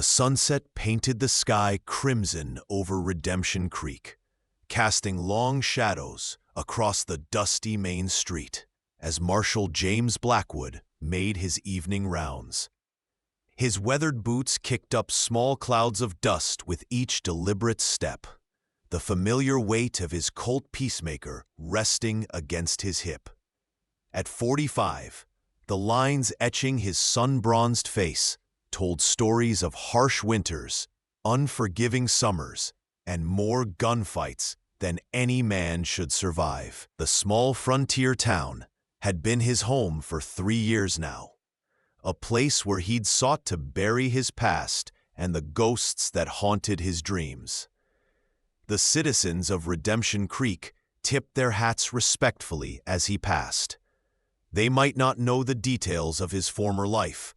The sunset painted the sky crimson over Redemption Creek, casting long shadows across the dusty main street as Marshal James Blackwood made his evening rounds. His weathered boots kicked up small clouds of dust with each deliberate step, the familiar weight of his Colt Peacemaker resting against his hip. At 45, the lines etching his sun-bronzed face told stories of harsh winters, unforgiving summers, and more gunfights than any man should survive. The small frontier town had been his home for 3 years now, a place where he'd sought to bury his past and the ghosts that haunted his dreams. The citizens of Redemption Creek tipped their hats respectfully as he passed. They might not know the details of his former life,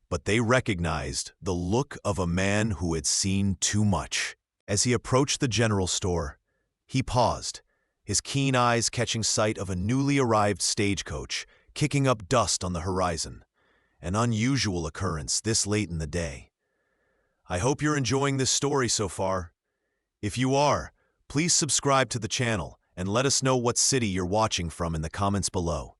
but they recognized the look of a man who had seen too much. As he approached the general store, he paused, his keen eyes catching sight of a newly arrived stagecoach kicking up dust on the horizon, an unusual occurrence this late in the day. I hope you're enjoying this story so far. If you are, please subscribe to the channel and let us know what city you're watching from in the comments below.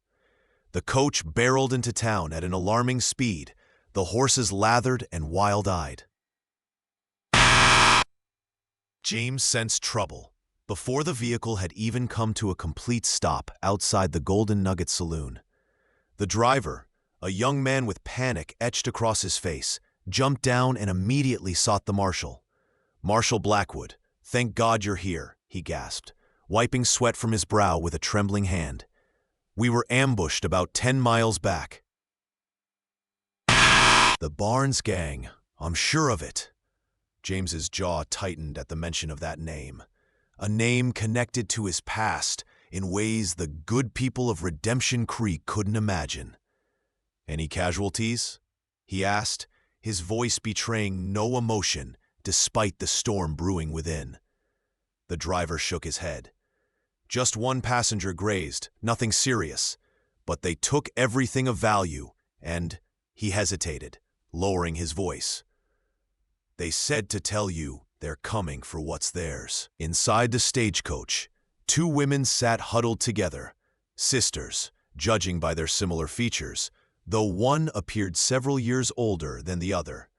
The coach barreled into town at an alarming speed, the horses lathered and wild-eyed. James sensed trouble before the vehicle had even come to a complete stop outside the Golden Nugget Saloon. The driver, a young man with panic etched across his face, jumped down and immediately sought the marshal. "Marshal Blackwood, thank God you're here," he gasped, wiping sweat from his brow with a trembling hand. "We were ambushed about 10 miles back." "The Barnes gang, I'm sure of it." James's jaw tightened at the mention of that name, a name connected to his past in ways the good people of Redemption Creek couldn't imagine. "Any casualties?" he asked, his voice betraying no emotion despite the storm brewing within. The driver shook his head. "Just one passenger grazed, nothing serious, but they took everything of value and..." He hesitated, lowering his voice. "They said to tell you they're coming for what's theirs." Inside the stagecoach, 2 women sat huddled together, sisters, judging by their similar features, though one appeared several years older than the other.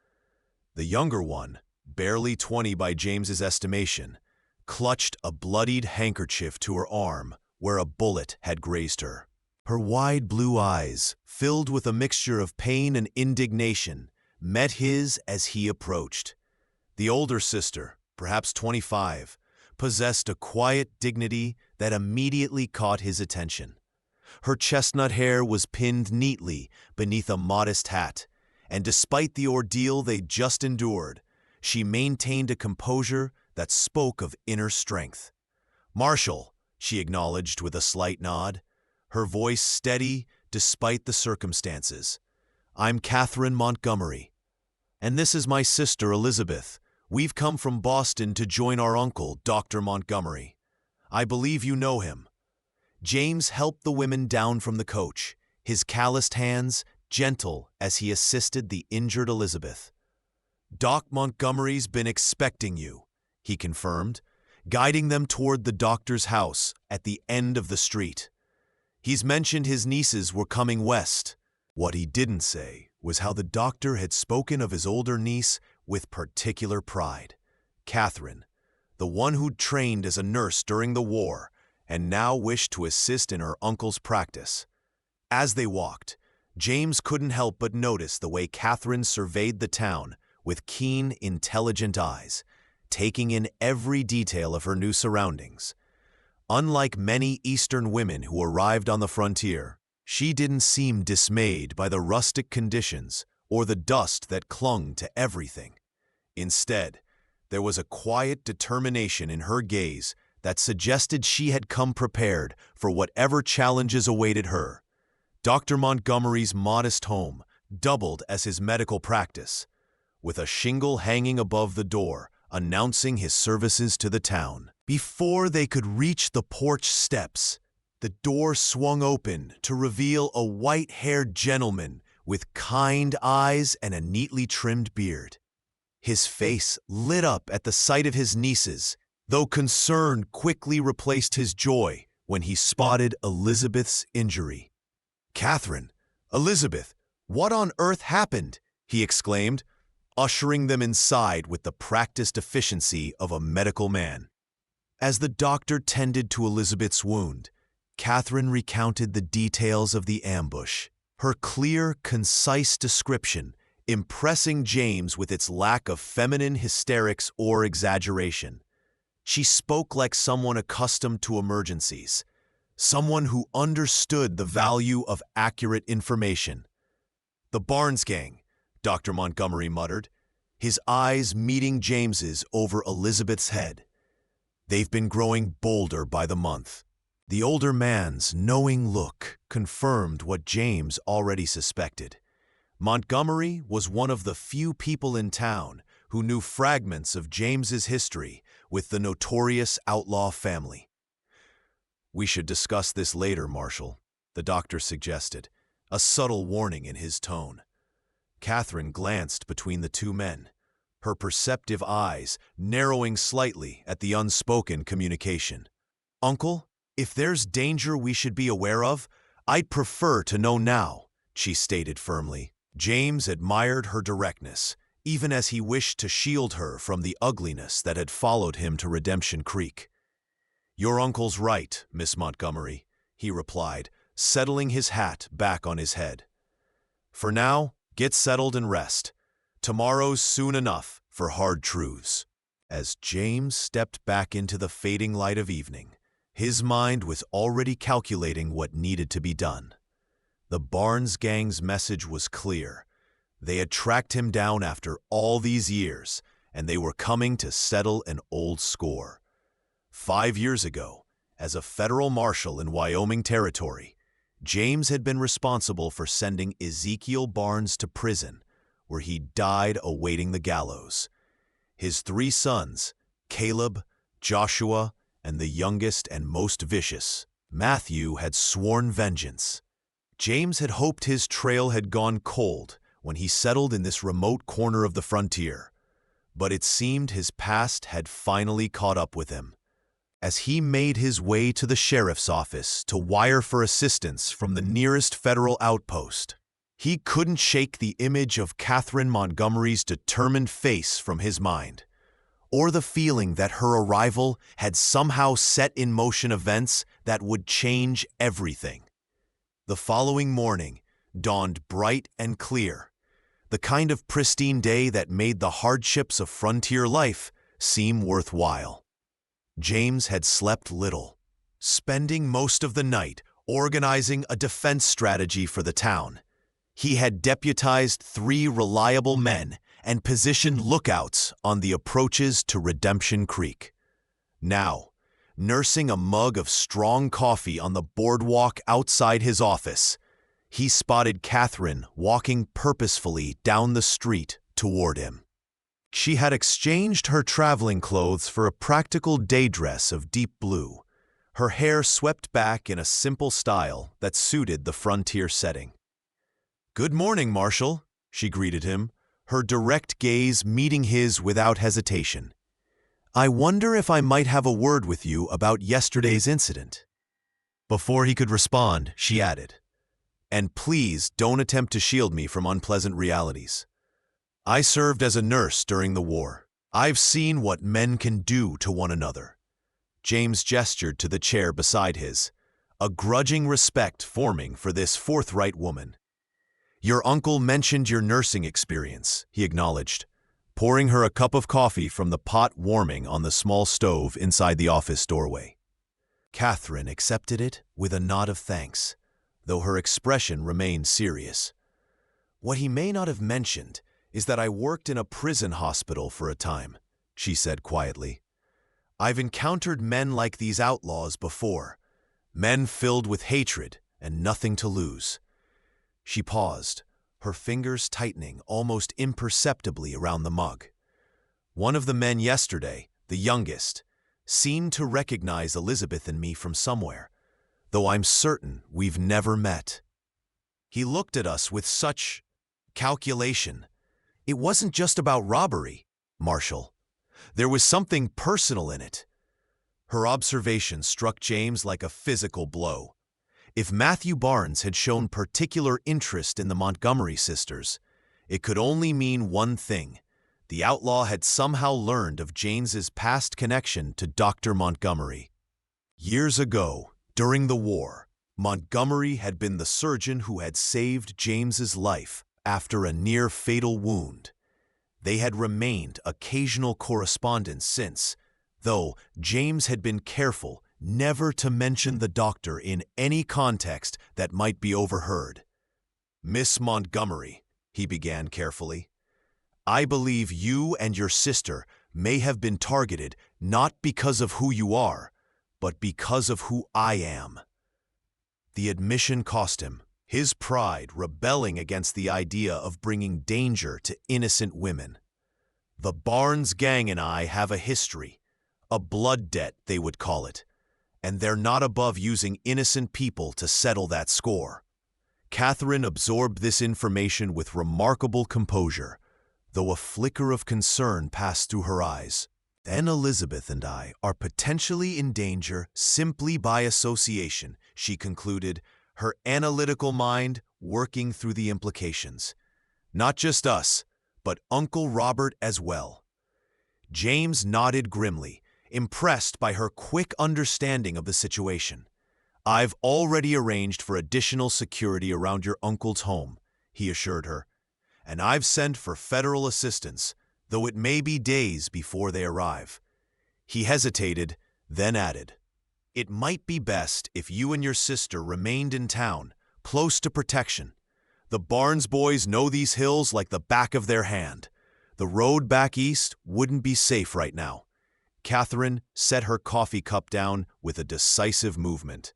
The younger one, barely 20 by James's estimation, clutched a bloodied handkerchief to her arm where a bullet had grazed her. Her wide blue eyes, filled with a mixture of pain and indignation, met his as he approached. The older sister, perhaps 25, possessed a quiet dignity that immediately caught his attention. Her chestnut hair was pinned neatly beneath a modest hat, and despite the ordeal they'd just endured, she maintained a composure that spoke of inner strength. "Marshal," she acknowledged with a slight nod, her voice steady despite the circumstances. "I'm Catherine Montgomery. And this is my sister Elizabeth. We've come from Boston to join our uncle, Dr. Montgomery. I believe you know him." James helped the women down from the coach, his calloused hands gentle as he assisted the injured Elizabeth. "Doc Montgomery's been expecting you," he confirmed, guiding them toward the doctor's house at the end of the street. "He's mentioned his nieces were coming west." What he didn't say was how the doctor had spoken of his older niece with particular pride, Catherine, the one who'd trained as a nurse during the war and now wished to assist in her uncle's practice. As they walked, James couldn't help but notice the way Catherine surveyed the town with keen, intelligent eyes, taking in every detail of her new surroundings. Unlike many Eastern women who arrived on the frontier, she didn't seem dismayed by the rustic conditions or the dust that clung to everything. Instead, there was a quiet determination in her gaze that suggested she had come prepared for whatever challenges awaited her. Dr. Montgomery's modest home doubled as his medical practice, with a shingle hanging above the door announcing his services to the town. Before they could reach the porch steps, the door swung open to reveal a white-haired gentleman with kind eyes and a neatly trimmed beard. His face lit up at the sight of his nieces, though concern quickly replaced his joy when he spotted Elizabeth's injury. "Catherine, Elizabeth, what on earth happened?" he exclaimed, ushering them inside with the practiced efficiency of a medical man. As the doctor tended to Elizabeth's wound, Catherine recounted the details of the ambush, her clear, concise description impressing James with its lack of feminine hysterics or exaggeration. She spoke like someone accustomed to emergencies, someone who understood the value of accurate information. "The Barnes gang," Dr. Montgomery muttered, his eyes meeting James's over Elizabeth's head. "They've been growing bolder by the month." The older man's knowing look confirmed what James already suspected. Montgomery was one of the few people in town who knew fragments of James's history with the notorious outlaw family. "We should discuss this later, Marshal," the doctor suggested, a subtle warning in his tone. Catherine glanced between the two men, her perceptive eyes narrowing slightly at the unspoken communication. "Uncle, if there's danger we should be aware of, I'd prefer to know now," she stated firmly. James admired her directness, even as he wished to shield her from the ugliness that had followed him to Redemption Creek. "Your uncle's right, Miss Montgomery," he replied, settling his hat back on his head. "For now, get settled and rest. Tomorrow's soon enough for hard truths." As James stepped back into the fading light of evening, his mind was already calculating what needed to be done. The Barnes gang's message was clear. They had tracked him down after all these years, and they were coming to settle an old score. 5 years ago, as a federal marshal in Wyoming Territory, James had been responsible for sending Ezekiel Barnes to prison, where he died awaiting the gallows. His 3 sons, Caleb, Joshua, and the youngest and most vicious, Matthew, had sworn vengeance. James had hoped his trail had gone cold when he settled in this remote corner of the frontier, but it seemed his past had finally caught up with him. As he made his way to the sheriff's office to wire for assistance from the nearest federal outpost, he couldn't shake the image of Catherine Montgomery's determined face from his mind, or the feeling that her arrival had somehow set in motion events that would change everything. The following morning dawned bright and clear, the kind of pristine day that made the hardships of frontier life seem worthwhile. James had slept little, spending most of the night organizing a defense strategy for the town. He had deputized 3 reliable men and positioned lookouts on the approaches to Redemption Creek. Now, nursing a mug of strong coffee on the boardwalk outside his office, he spotted Catherine walking purposefully down the street toward him. She had exchanged her traveling clothes for a practical day dress of deep blue, her hair swept back in a simple style that suited the frontier setting. "Good morning, Marshal," she greeted him, her direct gaze meeting his without hesitation. "I wonder if I might have a word with you about yesterday's incident." Before he could respond, she added, "And please don't attempt to shield me from unpleasant realities. I served as a nurse during the war. I've seen what men can do to one another." James gestured to the chair beside his, a grudging respect forming for this forthright woman. "Your uncle mentioned your nursing experience," he acknowledged, pouring her a cup of coffee from the pot warming on the small stove inside the office doorway. Catherine accepted it with a nod of thanks, though her expression remained serious. "What he may not have mentioned is that I worked in a prison hospital for a time," she said quietly. "I've encountered men like these outlaws before, men filled with hatred and nothing to lose." She paused, her fingers tightening almost imperceptibly around the mug. "One of the men yesterday, the youngest, seemed to recognize Elizabeth and me from somewhere, though I'm certain we've never met. He looked at us with such calculation. It wasn't just about robbery. Marshall. There was something personal in it. Her observation struck James like a physical blow. If Matthew Barnes had shown particular interest in the Montgomery sisters, it could only mean one thing. The outlaw had somehow learned of James's past connection to Dr. Montgomery. Years ago, during the war, Montgomery had been the surgeon who had saved James's life after a near-fatal wound. They had remained occasional correspondents since, though James had been careful never to mention the doctor in any context that might be overheard. "Miss Montgomery," he began carefully, "I believe you and your sister may have been targeted not because of who you are, but because of who I am." The admission cost him, his pride rebelling against the idea of bringing danger to innocent women. "The Barnes gang and I have a history, a blood debt they would call it, and they're not above using innocent people to settle that score." Catherine absorbed this information with remarkable composure, though a flicker of concern passed through her eyes. "Then Elizabeth and I are potentially in danger simply by association," she concluded, her analytical mind working through the implications. "Not just us, but Uncle Robert as well." James nodded grimly, impressed by her quick understanding of the situation. "I've already arranged for additional security around your uncle's home," he assured her, "and I've sent for federal assistance, though it may be days before they arrive." He hesitated, then added, "It might be best if you and your sister remained in town, close to protection. The Barnes boys know these hills like the back of their hand. The road back east wouldn't be safe right now." Catherine set her coffee cup down with a decisive movement.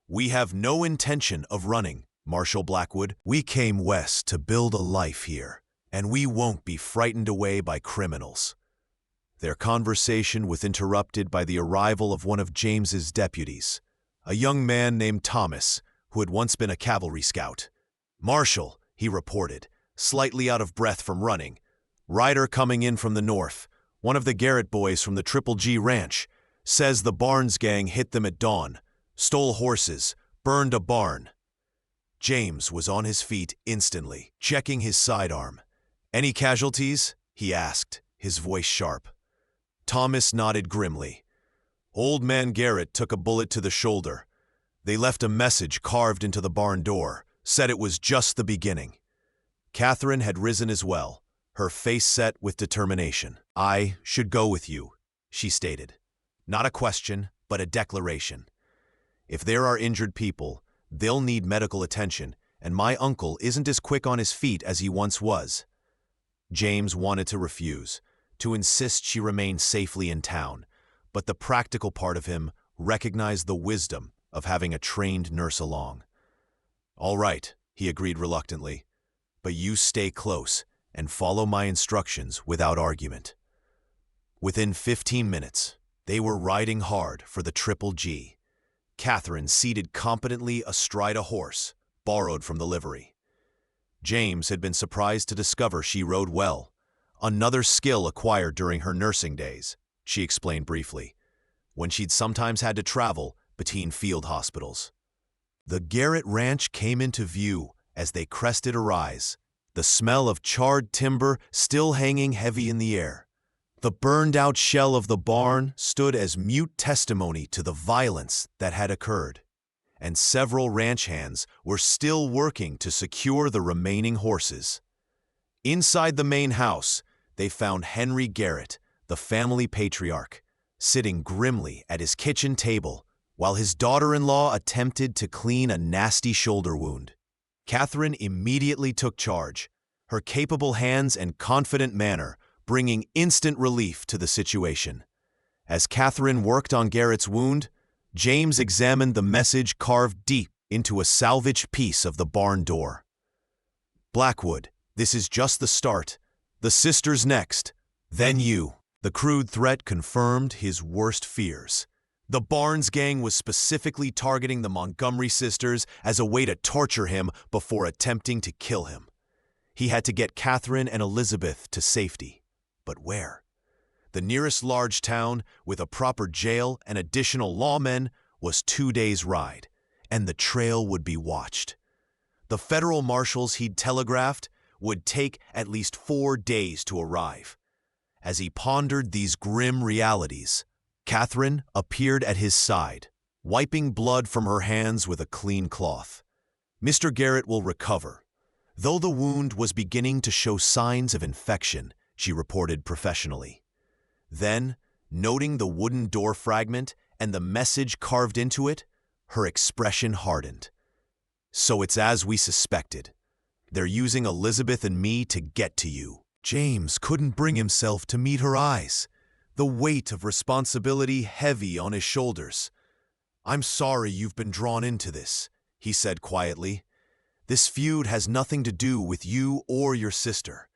"We have no intention of running, Marshall Blackwood. We came west to build a life here, and we won't be frightened away by criminals." Their conversation was interrupted by the arrival of one of James's deputies, a young man named Thomas, who had once been a cavalry scout. "Marshal," he reported, slightly out of breath from running, "rider coming in from the north, one of the Garrett boys from the Triple G Ranch, says the Barnes gang hit them at dawn, stole horses, burned a barn." James was on his feet instantly, checking his sidearm. "Any casualties?" he asked, his voice sharp. Thomas nodded grimly. "Old man Garrett took a bullet to the shoulder. They left a message carved into the barn door, said it was just the beginning." Catherine had risen as well, her face set with determination. "I should go with you," she stated. "Not a question, but a declaration. If there are injured people, they'll need medical attention, and my uncle isn't as quick on his feet as he once was." James wanted to refuse, to insist she remain safely in town, but the practical part of him recognized the wisdom of having a trained nurse along. "All right," he agreed reluctantly, "but you stay close and follow my instructions without argument." Within 15 minutes, they were riding hard for the Triple G, Catherine seated competently astride a horse, borrowed from the livery. James had been surprised to discover she rode well, another skill acquired during her nursing days, she explained briefly, when she'd sometimes had to travel between field hospitals. The Garrett Ranch came into view as they crested a rise, the smell of charred timber still hanging heavy in the air. The burned-out shell of the barn stood as mute testimony to the violence that had occurred, and several ranch hands were still working to secure the remaining horses. Inside the main house, they found Henry Garrett, the family patriarch, sitting grimly at his kitchen table while his daughter-in-law attempted to clean a nasty shoulder wound. Catherine immediately took charge, her capable hands and confident manner bringing instant relief to the situation. As Catherine worked on Garrett's wound, James examined the message carved deep into a salvaged piece of the barn door. "Blackwood, this is just the start. The sisters next, then you." The crude threat confirmed his worst fears. The Barnes gang was specifically targeting the Montgomery sisters as a way to torture him before attempting to kill him. He had to get Catherine and Elizabeth to safety. But where? The nearest large town, with a proper jail and additional lawmen, was 2 days' ride, and the trail would be watched. The federal marshals he'd telegraphed would take at least 4 days to arrive. As he pondered these grim realities, Catherine appeared at his side, wiping blood from her hands with a clean cloth. Mr. Garrett will recover. Though the wound was beginning to show signs of infection, she reported professionally. Then, noting the wooden door fragment and the message carved into it, her expression hardened. So it's as we suspected. They're using Elizabeth and me to get to you. James couldn't bring himself to meet her eyes, the weight of responsibility heavy on his shoulders. "I'm sorry you've been drawn into this," he said quietly. "This feud has nothing to do with you or your sister."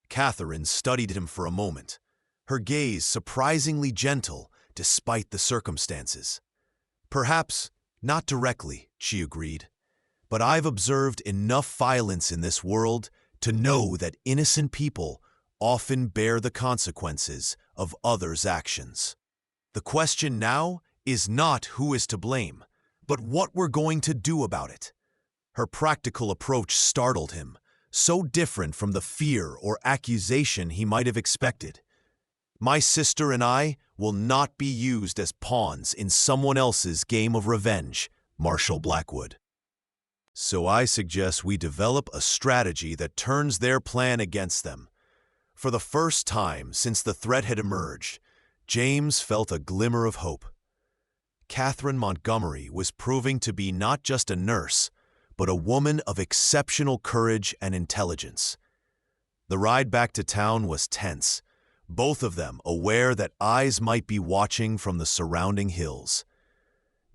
Catherine studied him for a moment, her gaze surprisingly gentle despite the circumstances. "Perhaps not directly," she agreed, "but I've observed enough violence in this world to know that innocent people often bear the consequences of others' actions. The question now is not who is to blame, but what we're going to do about it." Her practical approach startled him, so different from the fear or accusation he might have expected. "My sister and I will not be used as pawns in someone else's game of revenge, Marshal Blackwood. So I suggest we develop a strategy that turns their plan against them." For the first time since the threat had emerged, James felt a glimmer of hope. Catherine Montgomery was proving to be not just a nurse, but a woman of exceptional courage and intelligence. The ride back to town was tense, both of them aware that eyes might be watching from the surrounding hills.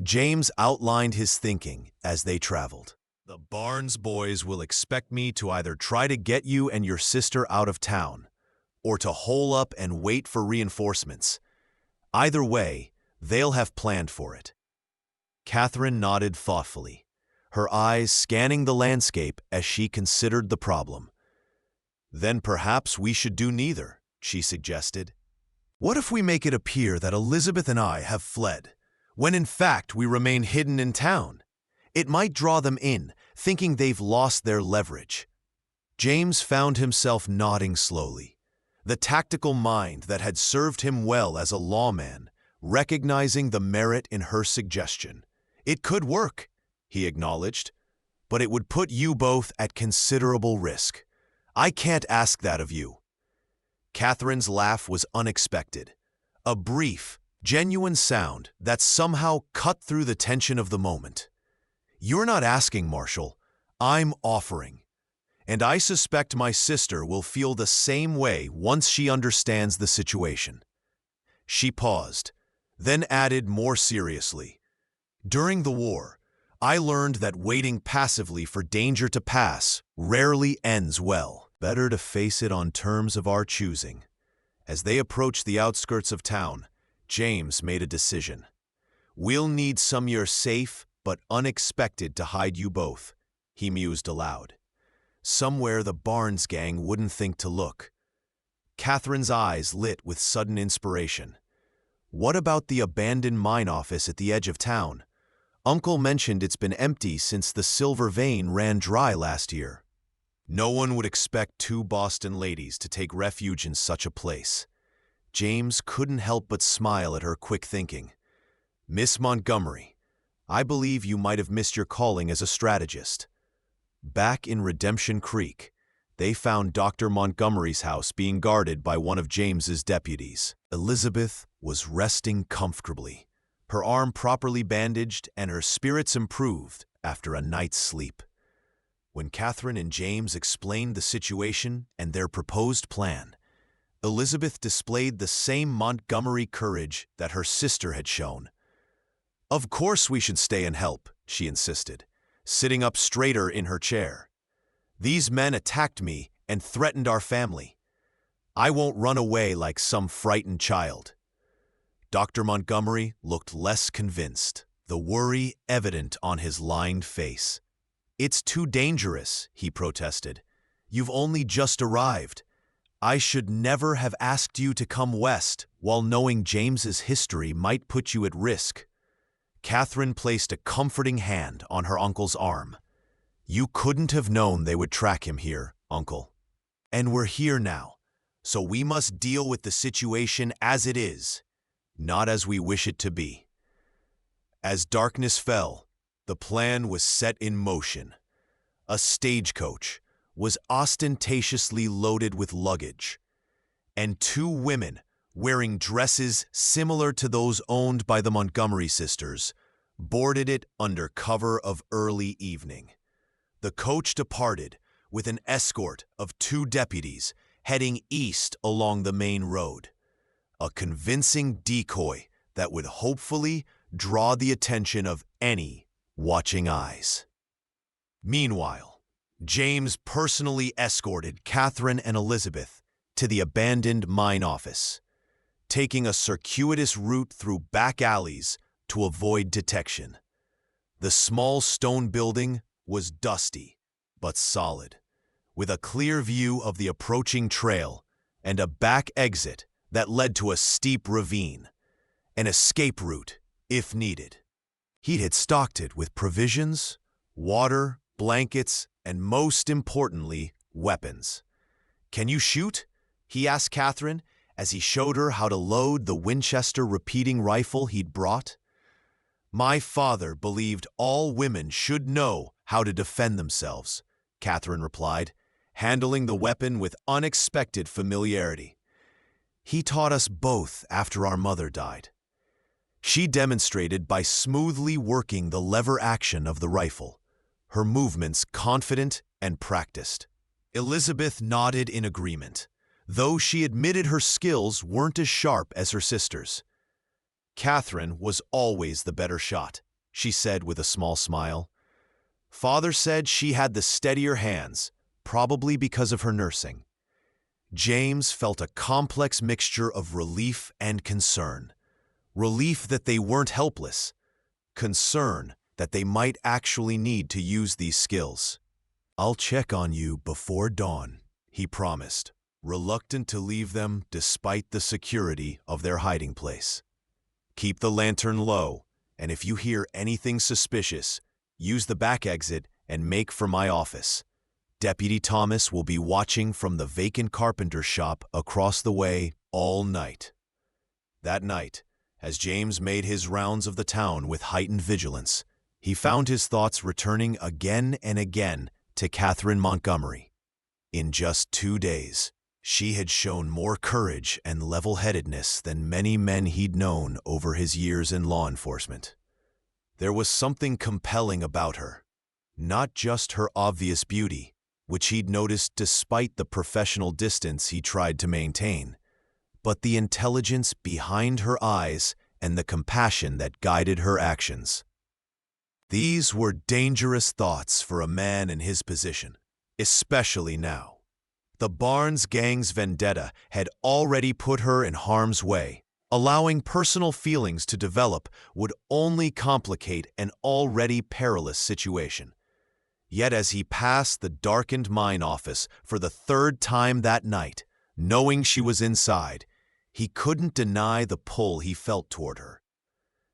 James outlined his thinking as they traveled. "The Barnes boys will expect me to either try to get you and your sister out of town, or to hole up and wait for reinforcements. Either way, they'll have planned for it." Catherine nodded thoughtfully, her eyes scanning the landscape as she considered the problem. "Then perhaps we should do neither," she suggested. "What if we make it appear that Elizabeth and I have fled, when in fact we remain hidden in town? It might draw them in, thinking they've lost their leverage." James found himself nodding slowly, the tactical mind that had served him well as a lawman, recognizing the merit in her suggestion. "It could work," he acknowledged, "but it would put you both at considerable risk. I can't ask that of you." Catherine's laugh was unexpected, a brief, genuine sound that somehow cut through the tension of the moment. "You're not asking, Marshal. I'm offering. And I suspect my sister will feel the same way once she understands the situation." She paused, then added more seriously, "During the war, I learned that waiting passively for danger to pass rarely ends well. Better to face it on terms of our choosing." As they approached the outskirts of town, James made a decision. "We'll need somewhere safe but unexpected to hide you both," he mused aloud. "Somewhere the Barnes gang wouldn't think to look." Catherine's eyes lit with sudden inspiration. "What about the abandoned mine office at the edge of town? Uncle mentioned it's been empty since the Silver Vein ran dry last year." No one would expect 2 Boston ladies to take refuge in such a place. James couldn't help but smile at her quick thinking. "Miss Montgomery, I believe you might have missed your calling as a strategist." Back in Redemption Creek, they found Dr. Montgomery's house being guarded by one of James's deputies. Elizabeth was resting comfortably, her arm properly bandaged and her spirits improved after a night's sleep. When Catherine and James explained the situation and their proposed plan, Elizabeth displayed the same Montgomery courage that her sister had shown. "Of course we should stay and help," she insisted, sitting up straighter in her chair. "These men attacked me and threatened our family. I won't run away like some frightened child." Dr. Montgomery looked less convinced, the worry evident on his lined face. "It's too dangerous," he protested. "You've only just arrived. I should never have asked you to come west while knowing James's history might put you at risk. Catherine placed a comforting hand on her uncle's arm. You couldn't have known they would track him here, Uncle. And we're here now, so we must deal with the situation as it is, not as we wish it to be. As darkness fell, the plan was set in motion. A stagecoach was ostentatiously loaded with luggage, and two women, wearing dresses similar to those owned by the Montgomery sisters, boarded it under cover of early evening. The coach departed with an escort of 2 deputies heading east along the main road, a convincing decoy that would hopefully draw the attention of any watching eyes. Meanwhile, James personally escorted Catherine and Elizabeth to the abandoned mine office, taking a circuitous route through back alleys to avoid detection. The small stone building was dusty but solid, with a clear view of the approaching trail and a back exit that led to a steep ravine, an escape route if needed. He had stocked it with provisions, water, blankets, and most importantly, weapons. "Can you shoot?" he asked Catherine as he showed her how to load the Winchester repeating rifle he'd brought. "My father believed all women should know how to defend themselves," Catherine replied, handling the weapon with unexpected familiarity. "He taught us both after our mother died." She demonstrated by smoothly working the lever action of the rifle, her movements confident and practiced. Elizabeth nodded in agreement, though she admitted her skills weren't as sharp as her sisters. "Catherine was always the better shot," she said with a small smile. "Father said she had the steadier hands, probably because of her nursing." James felt a complex mixture of relief and concern. Relief that they weren't helpless, concern that they might actually need to use these skills. "I'll check on you before dawn," he promised, reluctant to leave them despite the security of their hiding place. "Keep the lantern low, and if you hear anything suspicious, use the back exit and make for my office. Deputy Thomas will be watching from the vacant carpenter shop across the way all night." That night, as James made his rounds of the town with heightened vigilance, he found his thoughts returning again and again to Catherine Montgomery. In just 2 days, she had shown more courage and level-headedness than many men he'd known over his years in law enforcement. There was something compelling about her, not just her obvious beauty, which he'd noticed despite the professional distance he tried to maintain, but the intelligence behind her eyes and the compassion that guided her actions. These were dangerous thoughts for a man in his position, especially now. The Barnes gang's vendetta had already put her in harm's way. Allowing personal feelings to develop would only complicate an already perilous situation. Yet as he passed the darkened mine office for the 3rd time that night, knowing she was inside, he couldn't deny the pull he felt toward her.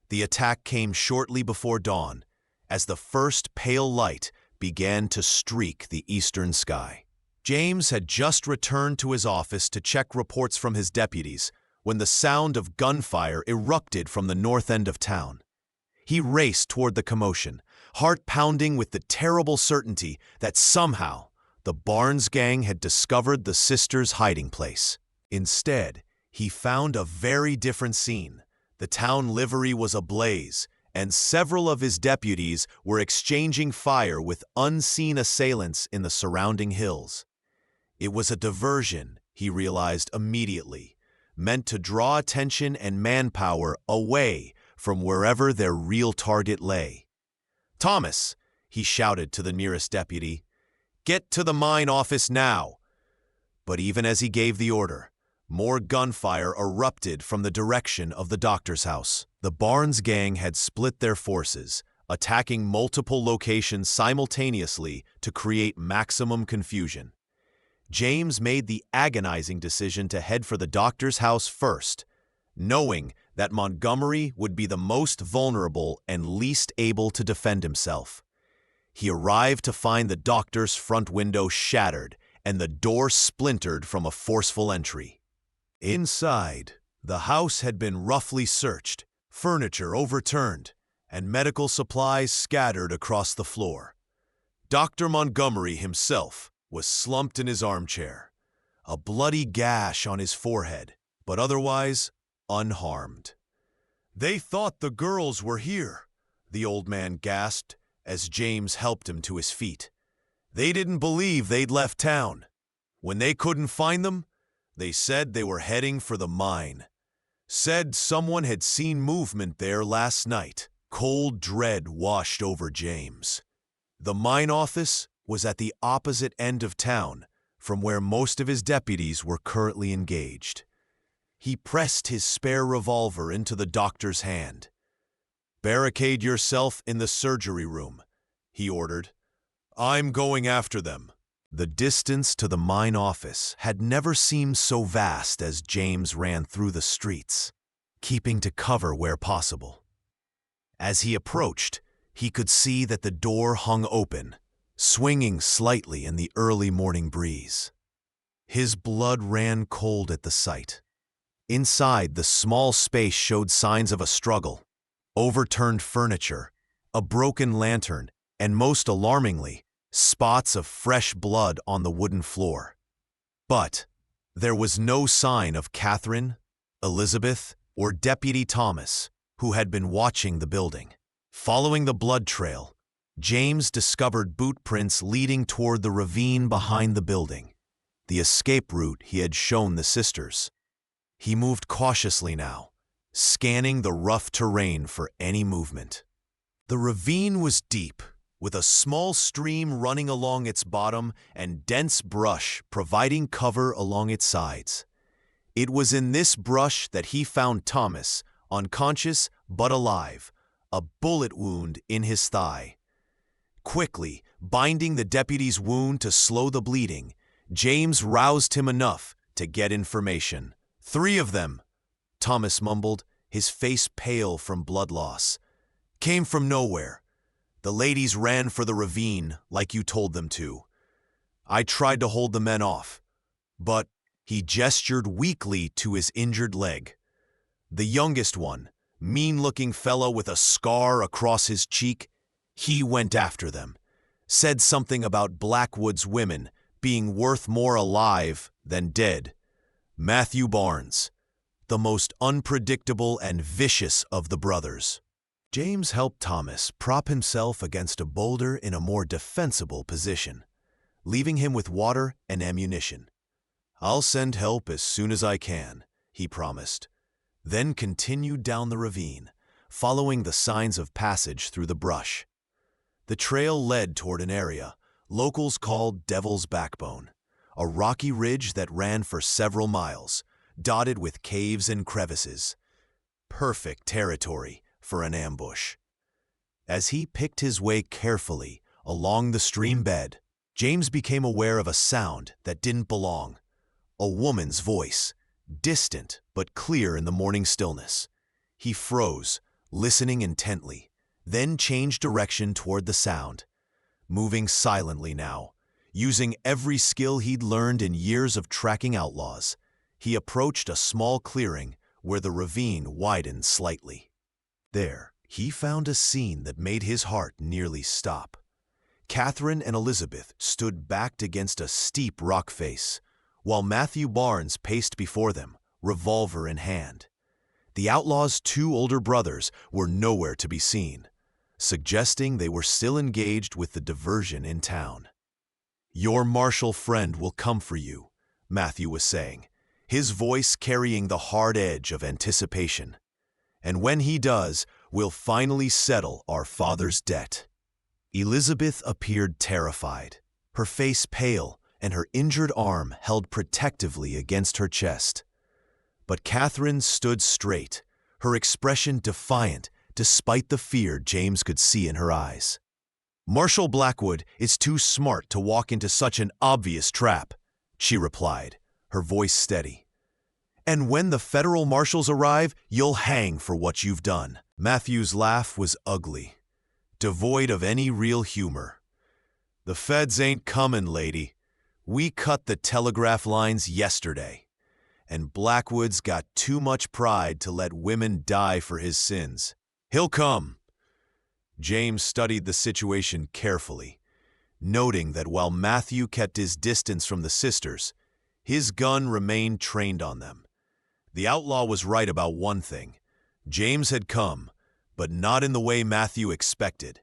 The attack came shortly before dawn, as the first pale light began to streak the eastern sky. James had just returned to his office to check reports from his deputies when the sound of gunfire erupted from the north end of town. He raced toward the commotion, heart pounding with the terrible certainty that somehow the Barnes gang had discovered the sisters' hiding place. Instead, he found a very different scene. The town livery was ablaze, and several of his deputies were exchanging fire with unseen assailants in the surrounding hills. It was a diversion, he realized immediately, meant to draw attention and manpower away from wherever their real target lay. "Thomas," he shouted to the nearest deputy, "get to the mine office now." But even as he gave the order, more gunfire erupted from the direction of the doctor's house. The Barnes gang had split their forces, attacking multiple locations simultaneously to create maximum confusion. James made the agonizing decision to head for the doctor's house first, knowing that Montgomery would be the most vulnerable and least able to defend himself. He arrived to find the doctor's front window shattered and the door splintered from a forceful entry. Inside, the house had been roughly searched, furniture overturned, and medical supplies scattered across the floor. Dr. Montgomery himself was slumped in his armchair, a bloody gash on his forehead, but otherwise unharmed. "They thought the girls were here," the old man gasped as James helped him to his feet. "They didn't believe they'd left town. When they couldn't find them, they said they were heading for the mine. Said someone had seen movement there last night." Cold dread washed over James. The mine office was at the opposite end of town from where most of his deputies were currently engaged. He pressed his spare revolver into the doctor's hand. "Barricade yourself in the surgery room," he ordered. "I'm going after them." The distance to the mine office had never seemed so vast as James ran through the streets, keeping to cover where possible. As he approached, he could see that the door hung open, swinging slightly in the early morning breeze. His blood ran cold at the sight. Inside, the small space showed signs of a struggle: overturned furniture, a broken lantern, and most alarmingly, spots of fresh blood on the wooden floor. But there was no sign of Catherine, Elizabeth, or Deputy Thomas, who had been watching the building. Following the blood trail, James discovered boot prints leading toward the ravine behind the building, the escape route he had shown the sisters. He moved cautiously now, scanning the rough terrain for any movement. The ravine was deep, with a small stream running along its bottom and dense brush providing cover along its sides. It was in this brush that he found Thomas, unconscious but alive, a bullet wound in his thigh. Quickly, binding the deputy's wound to slow the bleeding, James roused him enough to get information. "3 of them," Thomas mumbled, his face pale from blood loss. "Came from nowhere. The ladies ran for the ravine like you told them to. I tried to hold the men off, but..." He gestured weakly to his injured leg. "The youngest one, mean-looking fellow with a scar across his cheek, he went after them. Said something about Blackwood's women being worth more alive than dead. Matthew Barnes, the most unpredictable and vicious of the brothers." James helped Thomas prop himself against a boulder in a more defensible position, leaving him with water and ammunition. "I'll send help as soon as I can," he promised, then continued down the ravine, following the signs of passage through the brush. The trail led toward an area locals called Devil's Backbone, a rocky ridge that ran for several miles, dotted with caves and crevices. Perfect territory for an ambush. As he picked his way carefully along the stream bed, James became aware of a sound that didn't belong. A woman's voice, distant but clear in the morning stillness. He froze, listening intently, then changed direction toward the sound. Moving silently now, using every skill he'd learned in years of tracking outlaws, he approached a small clearing where the ravine widened slightly. There, he found a scene that made his heart nearly stop. Catherine and Elizabeth stood backed against a steep rock face, while Matthew Barnes paced before them, revolver in hand. The outlaw's 2 older brothers were nowhere to be seen, suggesting they were still engaged with the diversion in town. "Your martial friend will come for you," Matthew was saying, his voice carrying the hard edge of anticipation. "And when he does, we'll finally settle our father's debt." Elizabeth appeared terrified, her face pale and her injured arm held protectively against her chest. But Catherine stood straight, her expression defiant despite the fear James could see in her eyes. "Marshal Blackwood is too smart to walk into such an obvious trap," she replied, her voice steady. "And when the federal marshals arrive, you'll hang for what you've done." Matthew's laugh was ugly, devoid of any real humor. "The feds ain't comin', lady. We cut the telegraph lines yesterday, and Blackwood's got too much pride to let women die for his sins. He'll come." James studied the situation carefully, noting that while Matthew kept his distance from the sisters, his gun remained trained on them. The outlaw was right about one thing. James had come, but not in the way Matthew expected.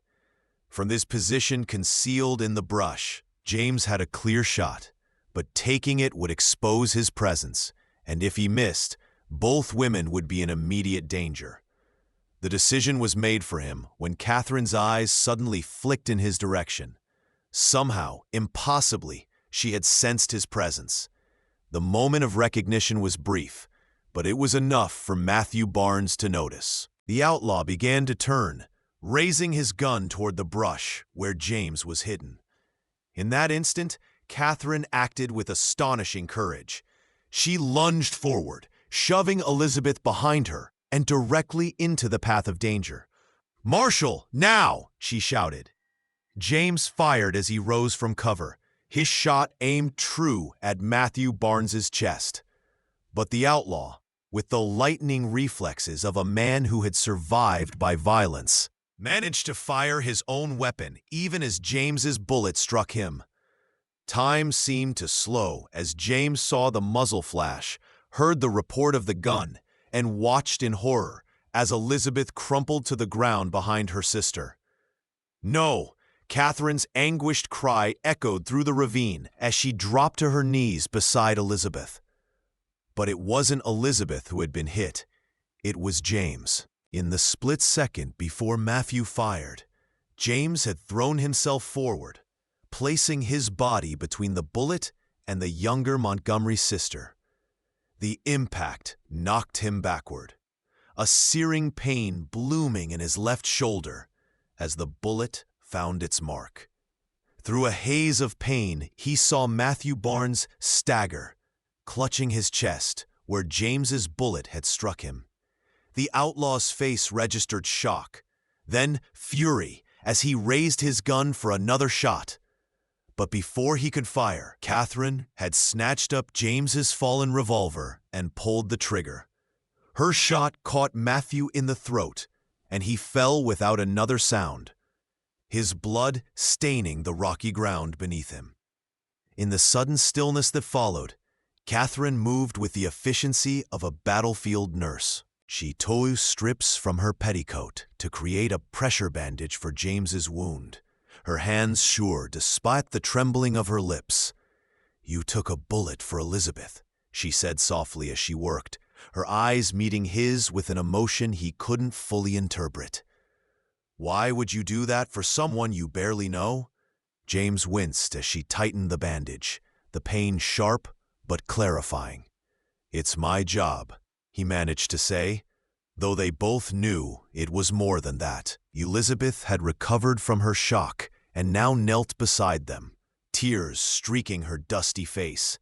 From his position concealed in the brush, James had a clear shot, but taking it would expose his presence, and if he missed, both women would be in immediate danger. The decision was made for him when Catherine's eyes suddenly flicked in his direction. Somehow, impossibly, she had sensed his presence. The moment of recognition was brief, but it was enough for Matthew Barnes to notice. The outlaw began to turn, raising his gun toward the brush where James was hidden. In that instant, Catherine acted with astonishing courage. She lunged forward, shoving Elizabeth behind her and directly into the path of danger. "Marshal, now!" she shouted. James fired as he rose from cover, his shot aimed true at Matthew Barnes's chest. But the outlaw, with the lightning reflexes of a man who had survived by violence, managed to fire his own weapon even as James's bullet struck him. Time seemed to slow as James saw the muzzle flash, heard the report of the gun, and watched in horror as Elizabeth crumpled to the ground behind her sister. "No!" Catherine's anguished cry echoed through the ravine as she dropped to her knees beside Elizabeth. But it wasn't Elizabeth who had been hit. It was James. In the split second before Matthew fired, James had thrown himself forward, placing his body between the bullet and the younger Montgomery sister. The impact knocked him backward, a searing pain blooming in his left shoulder as the bullet found its mark. Through a haze of pain, he saw Matthew Barnes stagger, clutching his chest where James's bullet had struck him. The outlaw's face registered shock, then fury as he raised his gun for another shot. But before he could fire, Catherine had snatched up James's fallen revolver and pulled the trigger. Her shot caught Matthew in the throat, and he fell without another sound, his blood staining the rocky ground beneath him. In the sudden stillness that followed, Catherine moved with the efficiency of a battlefield nurse. She tore strips from her petticoat to create a pressure bandage for James's wound, her hands sure despite the trembling of her lips. "You took a bullet for Elizabeth," she said softly as she worked, her eyes meeting his with an emotion he couldn't fully interpret. "Why would you do that for someone you barely know?" James winced as she tightened the bandage, the pain sharp but clarifying. "It's my job," he managed to say, though they both knew it was more than that. Elizabeth had recovered from her shock and now knelt beside them, tears streaking her dusty face.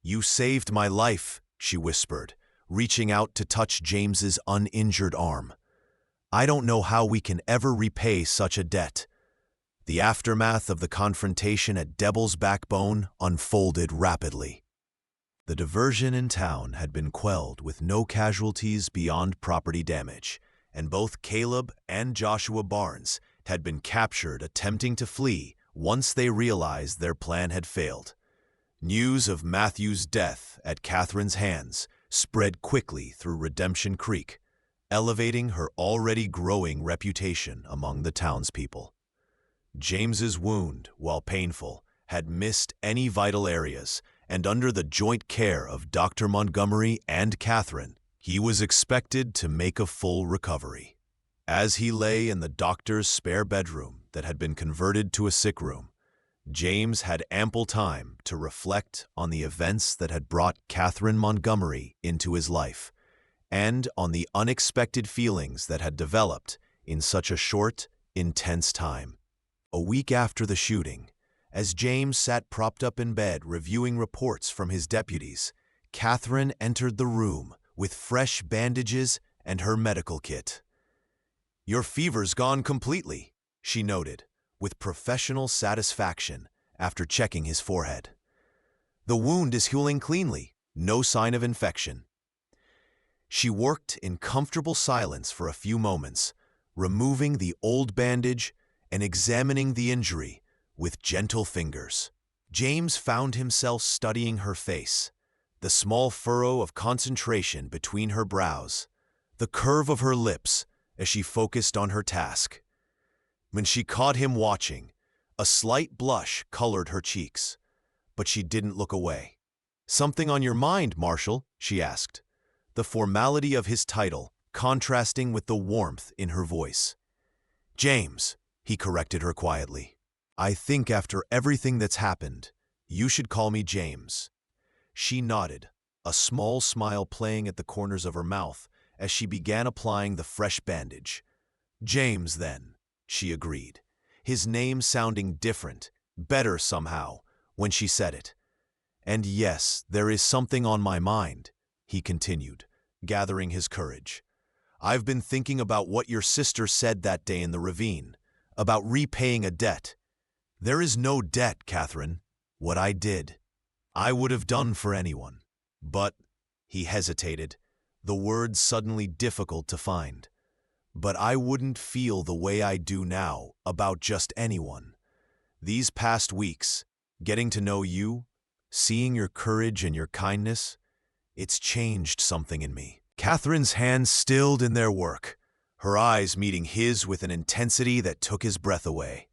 "You saved my life," she whispered, reaching out to touch James's uninjured arm. "I don't know how we can ever repay such a debt." The aftermath of the confrontation at Devil's Backbone unfolded rapidly. The diversion in town had been quelled with no casualties beyond property damage, and both Caleb and Joshua Barnes had been captured attempting to flee once they realized their plan had failed. News of Matthew's death at Catherine's hands spread quickly through Redemption Creek, elevating her already growing reputation among the townspeople. James's wound, while painful, had missed any vital areas, and under the joint care of Dr. Montgomery and Catherine, he was expected to make a full recovery. As he lay in the doctor's spare bedroom that had been converted to a sick room, James had ample time to reflect on the events that had brought Catherine Montgomery into his life, and on the unexpected feelings that had developed in such a short, intense time. A week after the shooting, As James sat propped up in bed reviewing reports from his deputies, Catherine entered the room with fresh bandages and her medical kit. "Your fever's gone completely," she noted, with professional satisfaction after checking his forehead. "The wound is healing cleanly, no sign of infection." She worked in comfortable silence for a few moments, removing the old bandage and examining the injury with gentle fingers. James found himself studying her face, the small furrow of concentration between her brows, the curve of her lips as she focused on her task. When she caught him watching, a slight blush colored her cheeks, but she didn't look away. "Something on your mind, Marshal?" she asked, the formality of his title contrasting with the warmth in her voice. "James," he corrected her quietly. "I think after everything that's happened, you should call me James." She nodded, a small smile playing at the corners of her mouth as she began applying the fresh bandage. "James, then," she agreed, his name sounding different, better somehow, when she said it. "And yes, there is something on my mind," he continued, gathering his courage. "I've been thinking about what your sister said that day in the ravine, about repaying a debt. There is no debt, Catherine. What I did, I would have done for anyone. But," he hesitated, the words suddenly difficult to find, "but I wouldn't feel the way I do now about just anyone. These past weeks, getting to know you, seeing your courage and your kindness, it's changed something in me." Catherine's hands stilled in their work, her eyes meeting his with an intensity that took his breath away.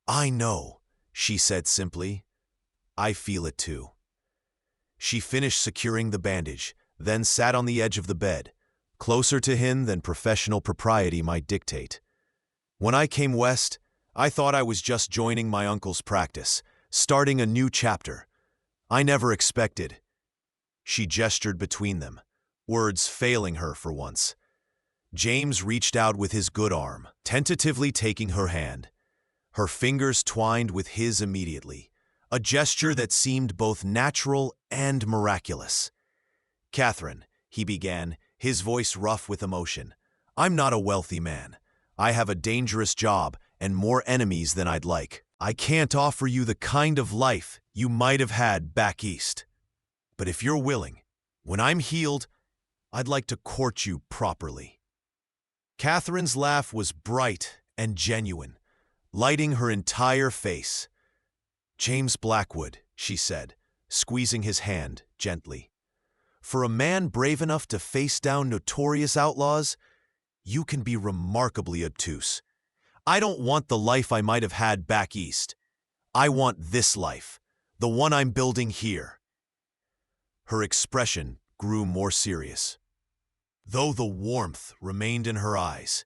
"I know," she said simply. "I feel it too." She finished securing the bandage, then sat on the edge of the bed, closer to him than professional propriety might dictate. "When I came west, I thought I was just joining my uncle's practice, starting a new chapter. I never expected—" She gestured between them, words failing her for once. James reached out with his good arm, tentatively taking her hand. Her fingers twined with his immediately, a gesture that seemed both natural and miraculous. "Catherine," he began, his voice rough with emotion, "I'm not a wealthy man. I have a dangerous job and more enemies than I'd like. I can't offer you the kind of life you might have had back east. But if you're willing, when I'm healed, I'd like to court you properly." Catherine's laugh was bright and genuine, lighting her entire face. "James Blackwood," she said, squeezing his hand gently. "For a man brave enough to face down notorious outlaws, you can be remarkably obtuse. I don't want the life I might have had back east. I want this life, the one I'm building here." Her expression grew more serious, though the warmth remained in her eyes.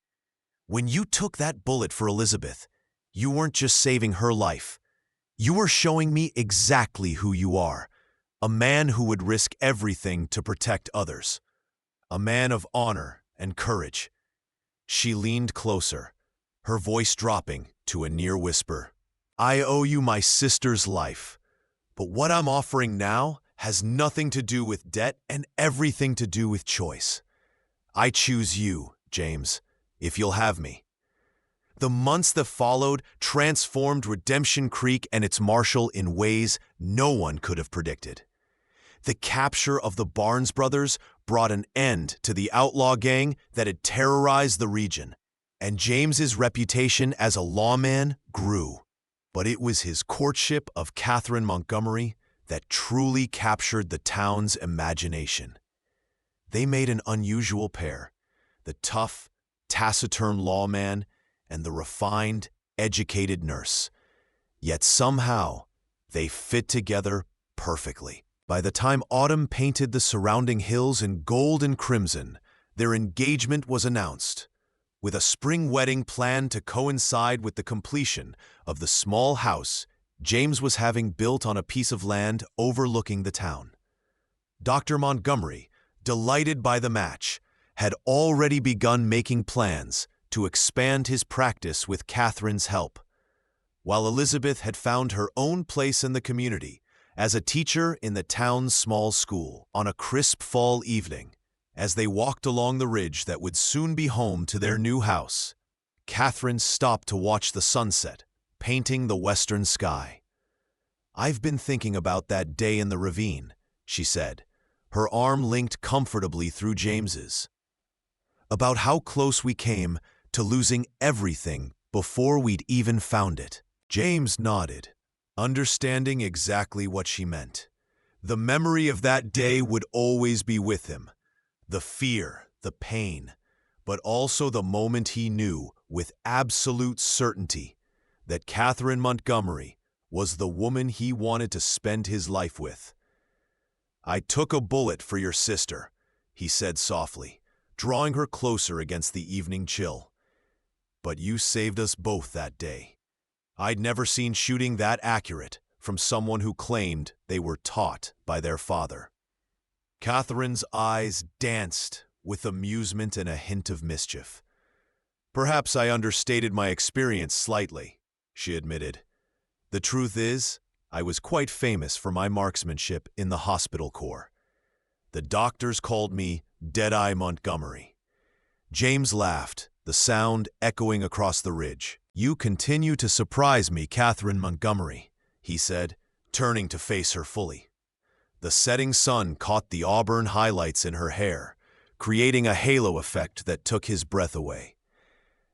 "When you took that bullet for Elizabeth, you weren't just saving her life. You were showing me exactly who you are, a man who would risk everything to protect others, a man of honor and courage." She leaned closer, her voice dropping to a near whisper. "I owe you my sister's life, but what I'm offering now has nothing to do with debt and everything to do with choice. I choose you, James, if you'll have me." The months that followed transformed Redemption Creek and its marshal in ways no one could have predicted. The capture of the Barnes brothers brought an end to the outlaw gang that had terrorized the region, and James's reputation as a lawman grew. But it was his courtship of Catherine Montgomery that truly captured the town's imagination. They made an unusual pair, the tough, taciturn lawman and the refined, educated nurse. Yet somehow, they fit together perfectly. By the time autumn painted the surrounding hills in gold and crimson, their engagement was announced, with a spring wedding planned to coincide with the completion of the small house James was having built on a piece of land overlooking the town. Dr. Montgomery, delighted by the match, had already begun making plans to expand his practice with Catherine's help. while Elizabeth had found her own place in the community as a teacher in the town's small school. On a crisp fall evening, as they walked along the ridge that would soon be home to their new house, Catherine stopped to watch the sunset, painting the western sky. "I've been thinking about that day in the ravine," she said, her arm linked comfortably through James's. "About how close we came to losing everything before we'd even found it." James nodded, understanding exactly what she meant. The memory of that day would always be with him. The fear, the pain, but also the moment he knew with absolute certainty that Catherine Montgomery was the woman he wanted to spend his life with. "I took a bullet for your sister," he said softly, drawing her closer against the evening chill. "But you saved us both that day." I'd never seen shooting that accurate from someone who claimed they were taught by their father. Catherine's eyes danced with amusement and a hint of mischief. "Perhaps I understated my experience slightly," she admitted. "The truth is, I was quite famous for my marksmanship in the hospital corps. The doctors called me Deadeye Montgomery." James laughed, the sound echoing across the ridge. "You continue to surprise me, Catherine Montgomery," he said, turning to face her fully. The setting sun caught the auburn highlights in her hair, creating a halo effect that took his breath away.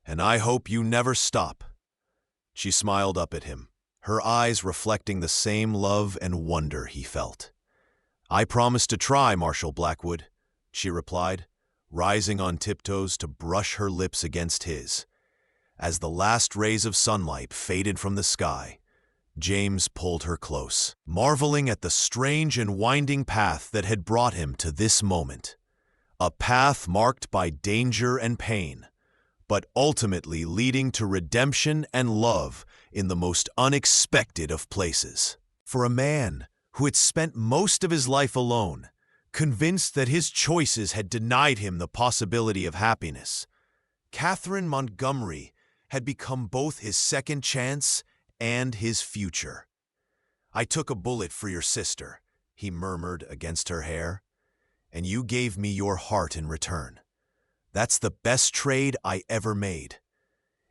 "And I hope you never stop." She smiled up at him, her eyes reflecting the same love and wonder he felt. "I promise to try, Marshal Blackwood," she replied, rising on tiptoes to brush her lips against his. As the last rays of sunlight faded from the sky, James pulled her close, marveling at the strange and winding path that had brought him to this moment. A path marked by danger and pain, but ultimately leading to redemption and love in the most unexpected of places. For a man who had spent most of his life alone, convinced that his choices had denied him the possibility of happiness, Catherine Montgomery had become both his second chance and his future. "I took a bullet for your sister," he murmured against her hair, "and you gave me your heart in return. That's the best trade I ever made."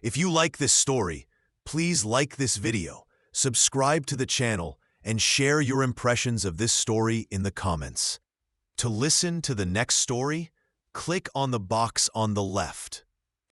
If you like this story, please like this video, subscribe to the channel, and share your impressions of this story in the comments. To listen to the next story, click on the box on the left.